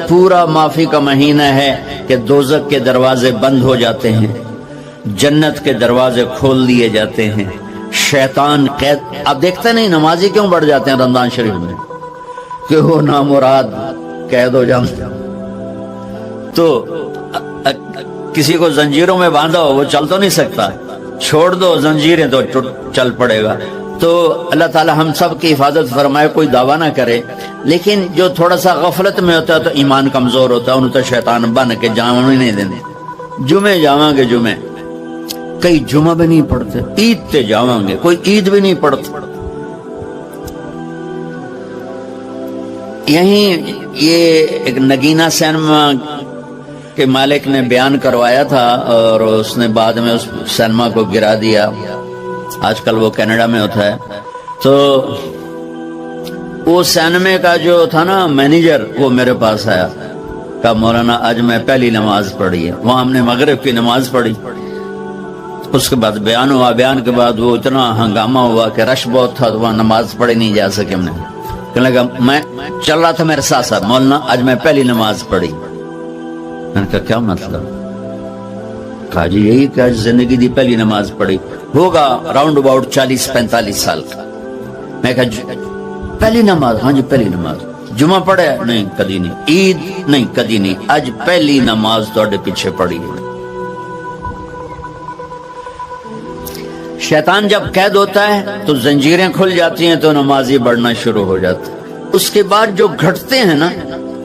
پورا معافی کا مہینہ ہے کہ دوزخ کے دروازے بند ہو جاتے ہیں، جنت کے دروازے کھول دیے جاتے ہیں، شیطان قید. آپ دیکھتے نہیں نمازی کیوں بڑھ جاتے ہیں رمضان شریف میں؟ کہ وہ نامراد قید ہو جاتے ہیں. تو کسی کو زنجیروں میں باندھا ہو وہ چل تو نہیں سکتا، چھوڑ دو زنجیریں تو چل پڑے گا. تو اللہ تعالی ہم سب کی حفاظت فرمائے. کوئی دعویٰ نہ کرے، لیکن جو تھوڑا سا غفلت میں ہوتا ہے تو ایمان کمزور ہوتا ہے، انہوں تو شیطان بن کے جامع نہیں دینے. جمعے جاواں گے، جمعے کئی جمعہ بھی نہیں پڑھتے، عید تے جاواں گے، کوئی عید بھی نہیں پڑھتا. یہیں یہ ایک نگینہ سینما کے مالک نے بیان کروایا تھا اور اس نے بعد میں اس سینما کو گرا دیا. آج کل وہ کینیڈا میں ہوتا ہے. تو وہ سینمے کا جو تھا نا مینیجر، وہ میرے پاس آیا، کہا مولانا آج میں پہلی نماز پڑھی ہے. وہاں ہم نے مغرب کی نماز پڑھی، اس کے بعد بیان ہوا. بیان کے بعد وہ اتنا ہنگامہ ہوا کہ رش بہت تھا تو وہاں نماز پڑھی نہیں جا سکے. ہم نے کہنے لگا میں چل رہا تھا میرے ساتھ ساتھ، مولانا آج میں پہلی نماز پڑھی. میں نے کہا کیا مطلب؟ کہا جی یہی کہ آج زندگی دی پہلی نماز پڑھی. ہوگا راؤنڈ اباؤٹ 40-45 سال کا. میں کہا پہلی نماز؟ ہاں جی پہلی نماز. جمعہ پڑھے؟ نہیں کدی نہیں. عید؟ نہیں کدی نہیں. آج پہلی نماز توڑے پیچھے پڑھی ہے. شیطان جب قید ہوتا ہے تو زنجیریں کھل جاتی ہیں تو نمازی بڑھنا شروع ہو جاتا ہے. اس کے بعد جو گھٹتے ہیں نا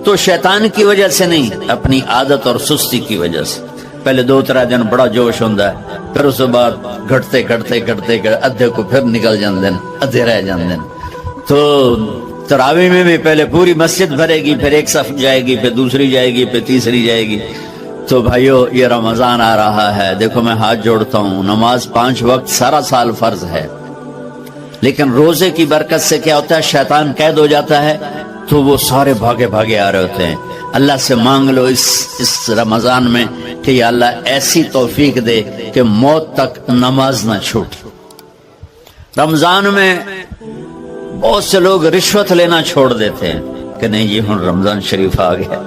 تو شیطان کی وجہ سے نہیں، اپنی عادت اور سستی کی وجہ سے. پہلے 2-3 دن بڑا جوش ہوتا ہے، پھر اس کے بعد گھٹتے ادھے کو پھر نکل جاندے ہیں، ادھے رہ جاندے ہیں. تو تراویح میں بھی پہلے پوری مسجد بھرے گی، پھر ایک صف جائے گی، پھر دوسری جائے گی، پھر تیسری جائے گی. تو بھائیو یہ رمضان آ رہا ہے. دیکھو میں ہاتھ جوڑتا ہوں، نماز 5 وقت سارا سال فرض ہے، لیکن روزے کی برکت سے کیا ہوتا ہے؟ شیطان قید ہو جاتا ہے تو وہ سارے بھاگے آ رہے ہوتے ہیں. اللہ سے مانگ لو اس رمضان میں کہ یا اللہ ایسی توفیق دے کہ موت تک نماز نہ چھوٹے. رمضان میں بہت سے لوگ رشوت لینا چھوڑ دیتے ہیں کہ نہیں جی ہن رمضان شریف آ گیا.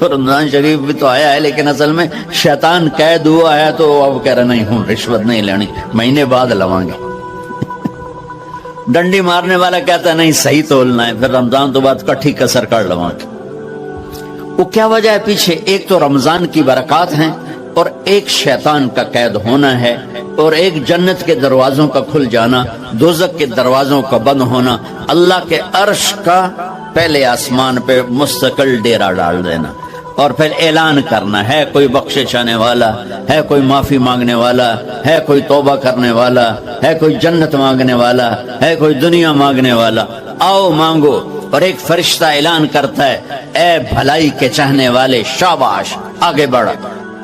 رمضان شریف بھی تو آیا ہے، لیکن اصل میں شیطان قید ہوا ہے تو اب کہہ رہے نہیں ہوں رشوت نہیں لینی، مہینے بعد لواں گے. ڈنڈی مارنے والا کہتا ہے نہیں صحیح تولنا ہے، پھر رمضان تو بعد کٹھی کسر کر لواں گے. وہ کیا وجہ ہے پیچھے؟ ایک تو رمضان کی برکات ہیں، اور ایک شیطان کا قید ہونا ہے، اور ایک جنت کے دروازوں کا کھل جانا، دوزخ کے دروازوں کا بند ہونا، اللہ کے عرش کا پہلے آسمان پہ مستقل ڈیرا ڈال دینا، اور پھر اعلان کرنا ہے کوئی بخشش آنے والا ہے، کوئی معافی مانگنے والا ہے، کوئی توبہ کرنے والا ہے، کوئی جنت مانگنے والا ہے، کوئی دنیا مانگنے والا. آؤ مانگو. اور ایک فرشتہ اعلان کرتا ہے اے بھلائی کے چاہنے والے شاباش آگے بڑھ.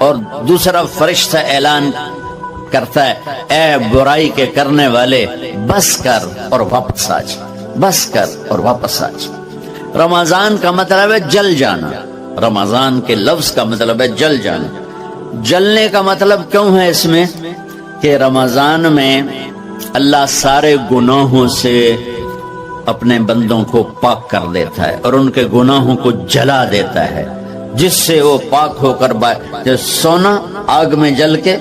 اور دوسرا فرشتہ اعلان کرتا ہے اے برائی کے کرنے والے بس کر اور واپس آ جا، بس کر اور واپس آ جا. رمضان کا مطلب ہے جل جانا. رمضان کے لفظ کا مطلب ہے جل جانا. جلنے کا مطلب کیوں ہے اس میں؟ کہ رمضان میں اللہ سارے گناہوں سے اپنے بندوں کو پاک کر دیتا ہے اور ان کے گناہوں کو جلا دیتا ہے، جس سے وہ پاک ہو کر جیسے سونا آگ میں جل کے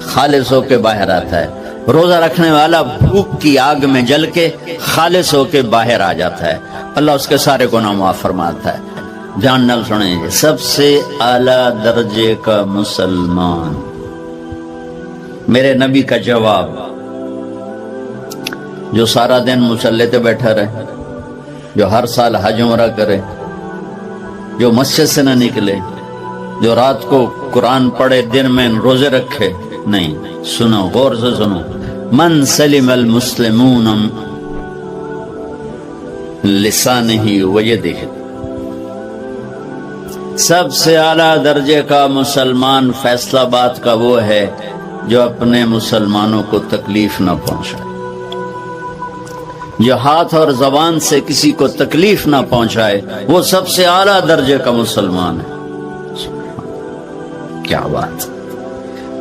خالص ہو کے باہر آتا ہے، روزہ رکھنے والا بھوک کی آگ میں جل کے خالص ہو کے باہر آ جاتا ہے، اللہ اس کے سارے گناہ معاف فرماتا ہے. دھیان نال سنیں، سب سے اعلیٰ درجے کا مسلمان، میرے نبی کا جواب، جو سارا دن مصلی پہ بیٹھا رہے، جو ہر سال حج عمرہ کرے، جو مسجد سے نہ نکلے، جو رات کو قرآن پڑھے، دن میں روزے رکھے. نہیں، سنو غور سے سنو. من سلم المسلمون لسانہ ویدہ، سب سے اعلیٰ درجے کا مسلمان فیصلہ بات کا وہ ہے جو اپنے مسلمانوں کو تکلیف نہ پہنچائے، جو ہاتھ اور زبان سے کسی کو تکلیف نہ پہنچائے، وہ سب سے اعلیٰ درجے کا مسلمان ہے. کیا بات.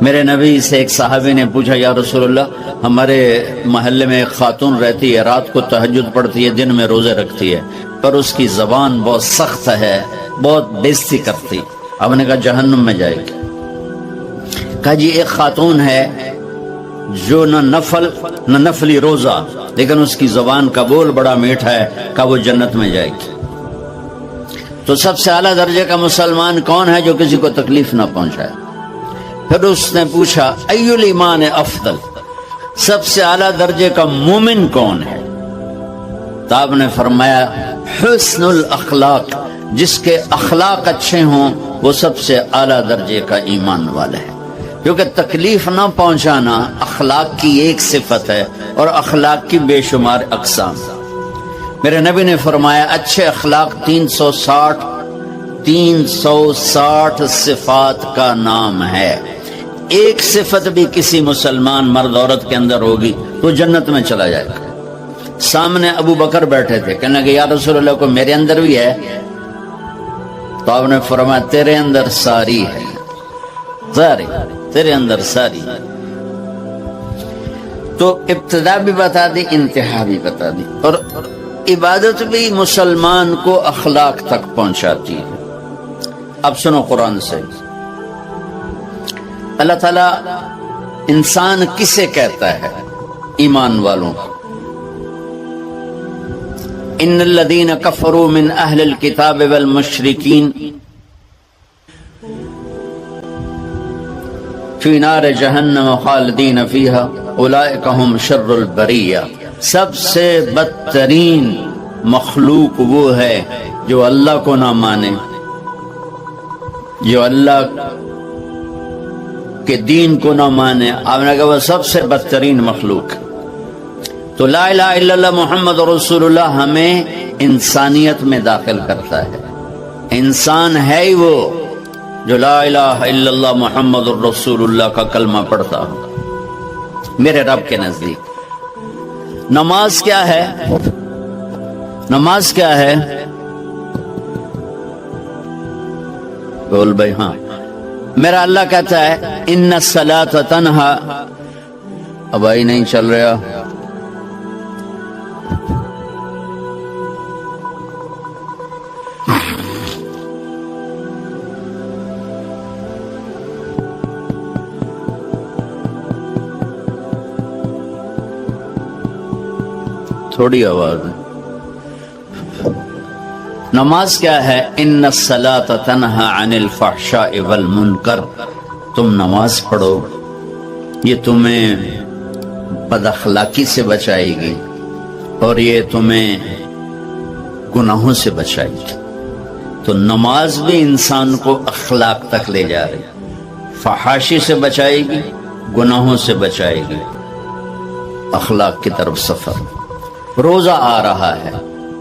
میرے نبی سے ایک صحابی نے پوچھا یا رسول اللہ، ہمارے محلے میں ایک خاتون رہتی ہے، رات کو تہجد پڑھتی ہے، دن میں روزے رکھتی ہے، پر اس کی زبان بہت سخت ہے، بہت بےزتی کرتی. آپ نے کہا جہنم میں جائے گی. کہا جی ایک خاتون ہے جو نہ نفلی روزہ لیکن اس کی زبان کا بول بڑا میٹھا ہے، کہا وہ جنت میں جائے گی. تو سب سے اعلیٰ درجے کا مسلمان کون ہے جو کسی کو تکلیف نہ پہنچائے؟ پھر اس نے پوچھا ای الایمان افضل، سب سے اعلیٰ درجے کا مومن کون ہے؟ تو آپ نے فرمایا حسن الاخلاق، جس کے اخلاق اچھے ہوں وہ سب سے اعلیٰ درجے کا ایمان والا ہے. کیونکہ تکلیف نہ پہنچانا اخلاق کی ایک صفت ہے اور اخلاق کی بے شمار اقسام. میرے نبی نے فرمایا اچھے اخلاق 360 صفات کا نام ہے. ایک صفت بھی کسی مسلمان مرد عورت کے اندر ہوگی تو جنت میں چلا جائے گا. سامنے ابو بکر بیٹھے تھے، کہنے لگے یا رسول اللہ کو میرے اندر بھی ہے؟ تو آپ نے فرمایا تیرے اندر ساری ہے، ساری تیرے اندر ساری. تو ابتدا بھی بتا دی، انتہا بھی بتا دی. اور عبادت بھی مسلمان کو اخلاق تک پہنچاتی ہے. اب سنو قرآن سے، اللہ تعالیٰ انسان کسے کہتا ہے؟ ایمان والوں. ان الذین کفروا من اہل الکتاب والمشرکین فی نار جہنم خالدین فیہا اولئک ہم شر البریہ. سب سے بدترین مخلوق وہ ہے جو اللہ کو نہ مانے، جو اللہ کے دین کو نہ مانے. آپ نے کہا وہ سب سے بدترین مخلوق. تو لا الہ الا اللہ محمد رسول اللہ ہمیں انسانیت میں داخل کرتا ہے. انسان ہے ہی وہ جو لا الہ الا اللہ محمد الرسول اللہ کا کلمہ پڑھتا ہوں میرے رب کے نزدیک. نماز کیا ہے؟ نماز کیا ہے؟ بول بھائی. ہاں میرا اللہ کہتا ہے ان الصلاۃ تنہا. اب آئی نہیں چل رہا. تھوڑی آواز ہے. نماز کیا ہے؟ ان الصلاۃ تنہا عن الفحشاء والمنکر. تم نماز پڑھو، یہ تمہیں بد اخلاقی سے بچائے گی اور یہ تمہیں گناہوں سے بچائے گی. تو نماز بھی انسان کو اخلاق تک لے جا رہی، فحاشی سے بچائے گی، گناہوں سے بچائے گی، اخلاق کی طرف سفر. روزہ آ رہا ہے.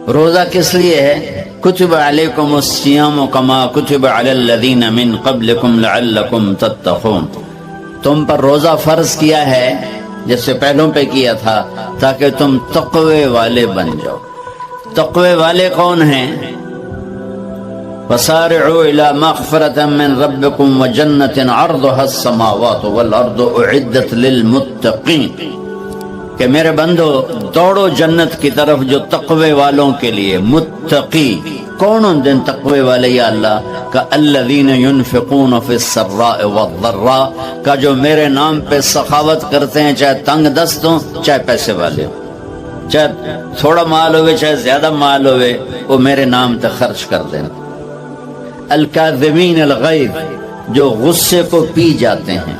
روزہ کس لیے ہے؟ کتب علیکم الصیام کما کتب علی الذین من قبلکم لعلکم تتقون. تم پر روزہ فرض کیا ہے جیسے پہلوں پہ کیا تھا تاکہ تم تقوی والے بن جاؤ. تقوی والے کون ہیں؟ وسارعوا الی مغفرۃ من ربکم وجنۃ عرضها السماوات والارض اعدت للمتقین. کہ میرے بندو دوڑو جنت کی طرف جو تقوی والوں کے لیے. متقی کون دن تقوی والے یا اللہ کا؟ الذین ينفقون فی السراء والضراء، کا جو میرے نام پہ سخاوت کرتے ہیں، چاہے تنگ دست ہوں چاہے پیسے والے ہوں، چاہے تھوڑا مال ہوئے چاہے زیادہ مال ہوئے، وہ میرے نام پہ خرچ کر دیں. الکاظمین الغیظ، جو غصے کو پی جاتے ہیں.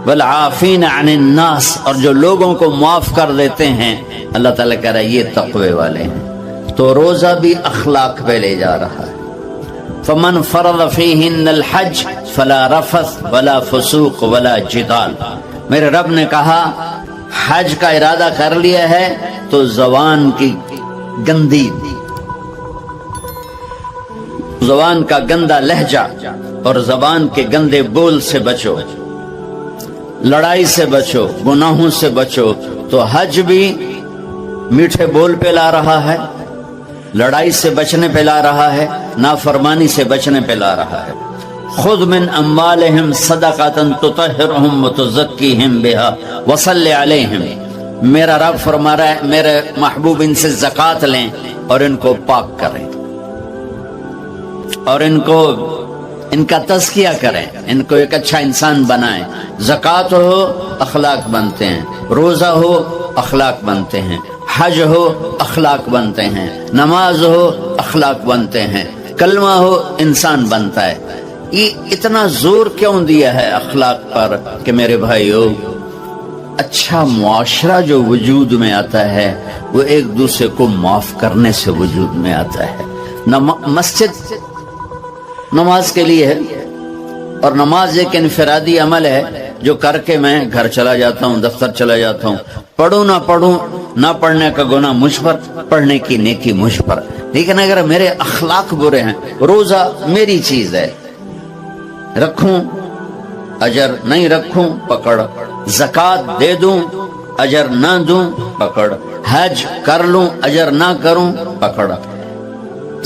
والعافین عن الناس، اور جو لوگوں کو معاف کر دیتے ہیں. اللہ تعالیٰ کہہ رہا ہے یہ تقوی والے ہیں. تو روزہ بھی اخلاق پہ لے جا رہا ہے. فمن فرض فیہن الحج فلا رفث ولا فسوق ولا جدال. میرے رب نے کہا حج کا ارادہ کر لیا ہے تو زبان کی گندی، زبان کا گندا لہجہ اور زبان کے گندے بول سے بچو، لڑائی سے بچو، گناہوں سے بچو. تو حج بھی میٹھے بول پہ لا رہا ہے، لڑائی سے بچنے پہ لا رہا ہے، نافرمانی سے بچنے پہ لا رہا ہے. خذ من اموالہم صدقۃ تطہرہم وتزکیہم بہا وصلی علیہم. میرا رب فرما رہا ہے میرے محبوب ان سے زکوٰۃ لیں اور ان کو پاک کریں. اور ان کا تزکیہ کریں، ان کو ایک اچھا انسان بنائیں۔ زکوٰۃ ہو اخلاق بنتے ہیں، روزہ ہو اخلاق بنتے ہیں، حج ہو اخلاق بنتے ہیں، نماز ہو اخلاق بنتے ہیں، کلمہ ہو انسان بنتا ہے۔ یہ اتنا زور کیوں دیا ہے اخلاق پر کہ میرے بھائیو، اچھا معاشرہ جو وجود میں آتا ہے وہ ایک دوسرے کو معاف کرنے سے وجود میں آتا ہے۔ مسجد نماز کے لیے ہے، اور نماز ایک انفرادی عمل ہے جو کر کے میں گھر چلا جاتا ہوں، دفتر چلا جاتا ہوں، پڑھوں نہ پڑھوں، نہ پڑھنے کا گناہ مجھ پر، پڑھنے کی نیکی مجھ پر۔ لیکن اگر میرے اخلاق برے ہیں، روزہ میری چیز ہے، رکھوں اجر، نہیں رکھوں پکڑ، زکوٰۃ دے دوں اجر نہ دوں پکڑ، حج کر لوں اجر نہ کروں پکڑ۔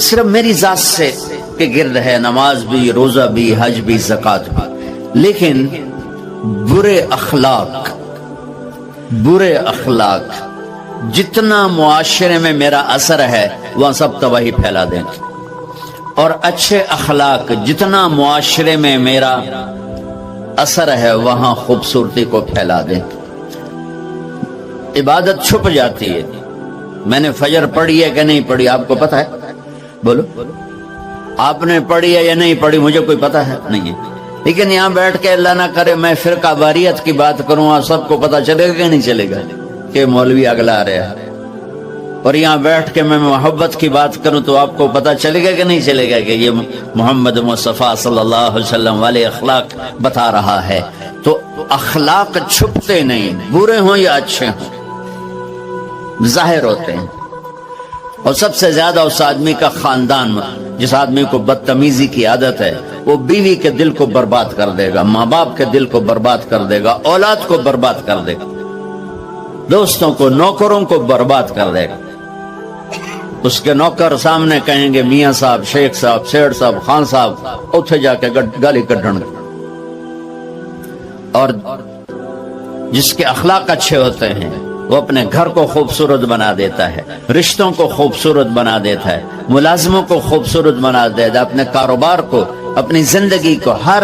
صرف میری ذات سے کے گرد ہے نماز بھی، روزہ بھی، حج بھی، زکوٰۃ بھی۔ لیکن برے اخلاق جتنا معاشرے میں میرا اثر ہے وہاں سب تباہی پھیلا دیں، اور اچھے اخلاق جتنا معاشرے میں میرا اثر ہے وہاں خوبصورتی کو پھیلا دیں۔ عبادت چھپ جاتی ہے۔ میں نے فجر پڑھی ہے کہ نہیں پڑھی آپ کو پتا ہے؟ بولو، آپ نے پڑھی ہے یا نہیں پڑھی؟ مجھے کوئی پتا ہے نہیں ہے۔ لیکن یہاں بیٹھ کے اللہ نہ کرے میں فرقہ واریت کی بات کروں، اور سب کو پتا چلے گا کہ نہیں چلے گا کہ مولوی اگلا رہا ہے، اور یہاں بیٹھ کے میں محبت کی بات کروں تو آپ کو پتا چلے گا کہ نہیں چلے گا کہ یہ محمد مصطفیٰ صلی اللہ علیہ وسلم والے اخلاق بتا رہا ہے۔ تو اخلاق چھپتے نہیں، برے ہوں یا اچھے ہوں، ظاہر ہوتے ہیں۔ اور سب سے زیادہ اس آدمی کا خاندان، جس آدمی کو بدتمیزی کی عادت ہے، وہ بیوی کے دل کو برباد کر دے گا، ماں باپ کے دل کو برباد کر دے گا، اولاد کو برباد کر دے گا، دوستوں کو، نوکروں کو برباد کر دے گا۔ اس کے نوکر سامنے کہیں گے میاں صاحب، شیخ صاحب، سیٹ صاحب، خان صاحب، اتھے جا کے گالی کڈھن گے۔ اور جس کے اخلاق اچھے ہوتے ہیں وہ اپنے گھر کو خوبصورت بنا دیتا ہے، رشتوں کو خوبصورت بنا دیتا ہے، ملازموں کو خوبصورت بنا دیتا ہے، اپنے کاروبار کو، اپنی زندگی کو، ہر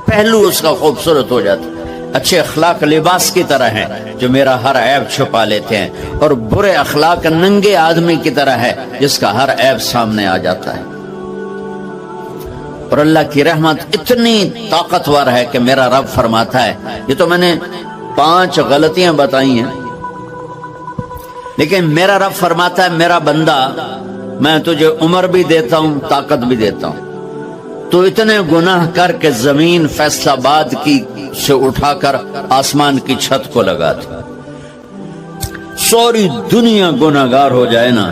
پہلو اس کا خوبصورت ہو جاتا ہے۔ اچھے اخلاق لباس کی طرح ہیں جو میرا ہر عیب چھپا لیتے ہیں، اور برے اخلاق ننگے آدمی کی طرح ہے جس کا ہر عیب سامنے آ جاتا ہے۔ اور اللہ کی رحمت اتنی طاقتور ہے کہ میرا رب فرماتا ہے، یہ تو میں نے 5 غلطیاں بتائی ہیں، لیکن میرا رب فرماتا ہے میرا بندہ، میں تجھے عمر بھی دیتا ہوں، طاقت بھی دیتا ہوں، تو اتنے گناہ کر کے زمین فیصل آباد کی سے اٹھا کر آسمان کی چھت کو لگا دے، ساری دنیا گناہگار ہو جائے نا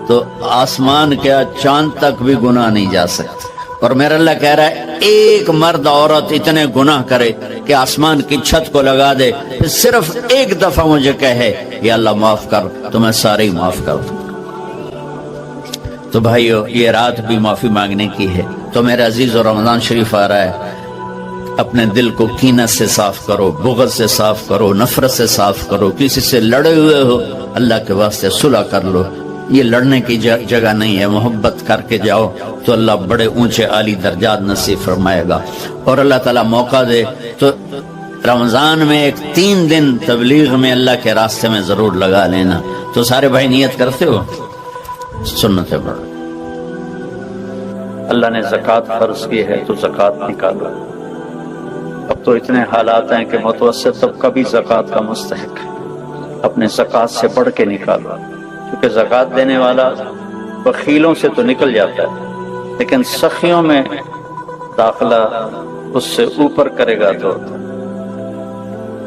تو آسمان کیا چاند تک بھی گناہ نہیں جا سکتے۔ اور میرا اللہ کہہ رہا ہے ایک مرد عورت اتنے گناہ کرے کہ آسمان کی چھت کو لگا دے، پھر صرف ایک دفعہ مجھے کہے یا اللہ معاف کر، تو میں سارے ہی معاف کر دوں۔ تو بھائیو، یہ رات بھی معافی مانگنے کی ہے۔ تو میرے عزیز، و رمضان شریف آ رہا ہے، اپنے دل کو کینت سے صاف کرو، بغض سے صاف کرو، نفرت سے صاف کرو، کسی سے لڑے ہوئے ہو اللہ کے واسطے صلح کر لو۔ یہ لڑنے کی جگہ نہیں ہے، محبت کر کے جاؤ تو اللہ بڑے اونچے عالی درجات نصیب فرمائے گا۔ اور اللہ تعالیٰ موقع دے تو رمضان میں ایک 3 دن تبلیغ میں اللہ کے راستے میں ضرور لگا لینا۔ تو سارے بھائی نیت کرتے ہو؟ سنتیں پڑھو۔ اللہ نے زکوٰۃ فرض کی ہے تو زکوٰۃ نکالو۔ اب تو اتنے حالات ہیں کہ متوسط طبقہ بھی زکوٰۃ کا مستحق ہے، اپنے زکوٰۃ سے بڑھ کے نکالو، کیونکہ زکوٰۃ دینے والا بخیلوں سے تو نکل جاتا ہے، لیکن سخیوں میں داخلہ اس سے اوپر کرے گا تو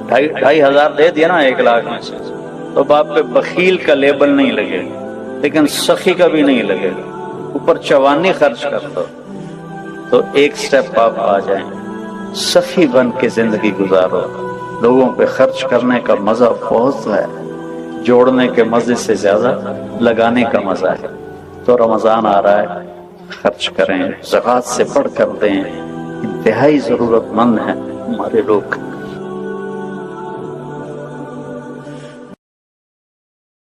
2,500 دے دیا نا 1 لاکھ میں سے، تو باپ پہ بخیل کا لیبل نہیں لگے گا، لیکن سخی کا بھی نہیں لگے گا۔ اوپر 54 خرچ کر دو تو ایک سٹیپ آپ آ جائیں، سخی بن کے زندگی گزارو۔ لوگوں پہ خرچ کرنے کا مزہ بہت ہے، جوڑنے کے مزے سے زیادہ لگانے کا مزہ ہے۔ تو رمضان آ رہا ہے، خرچ کریں، زکوٰۃ سے بڑھ کر دیں، انتہائی ضرورت مند ہیں ہمارے لوگ۔